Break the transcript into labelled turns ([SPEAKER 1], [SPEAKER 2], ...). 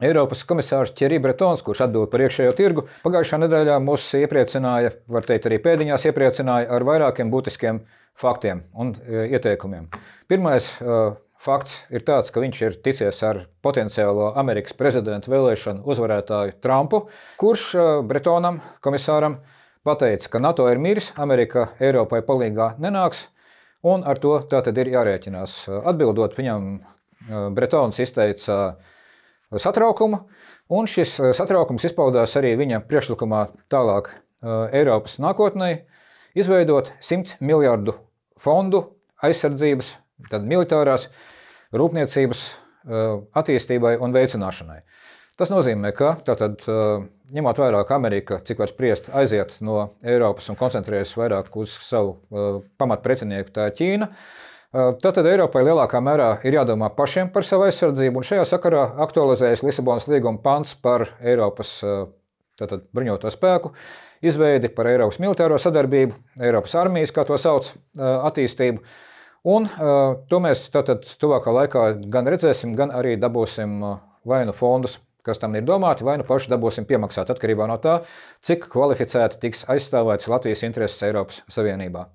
[SPEAKER 1] Eiropas komisārs Thierry Bretons, kurš atbild par iekšējo tirgu, pagājušā nedēļā mūs iepriecināja, var teikt, arī pēdiņās iepriecināja ar vairākiem būtiskiem faktiem un ieteikumiem. Pirmais fakts ir tāds, ka viņš ir ticies ar potenciālo Amerikas prezidenta vēlēšanu uzvarētāju Trumpu, kurš Bretonam, komisāram, pateica, ka NATO ir miris, Amerika Eiropai palīgā nenāks, un ar to tātad ir jārēķinās. Atbildot viņam, Bretons izteica satraukumu, un šis satraukums izpaudās arī viņa priekšlikumā tālāk Eiropas nākotnē izveidot 100 miljardu fondu aizsardzības, tad militārās rūpniecības attīstībai un veicināšanai. Tas nozīmē, ka tātad, ņemot vērā, ka Amerika, cik var spriest, aiziet no Eiropas un koncentrējas vairāk uz savu pamatpretinieku, tā ir Ķīna, tātad Eiropai lielākā mērā ir jādomā pašiem par savu aizsardzību, un šajā sakarā aktualizējas Lisabonas līguma pants par Eiropas tātad, bruņoto spēku izveidi, par Eiropas militāro sadarbību, Eiropas armijas, kā to sauc, attīstību. Un to mēs tātad tuvākā laikā gan redzēsim, gan arī dabūsim vai nu fondus, kas tam ir domāti, vai nu paši dabūsim piemaksāt atkarībā no tā, cik kvalificēti tiks aizstāvētas Latvijas intereses Eiropas Savienībā.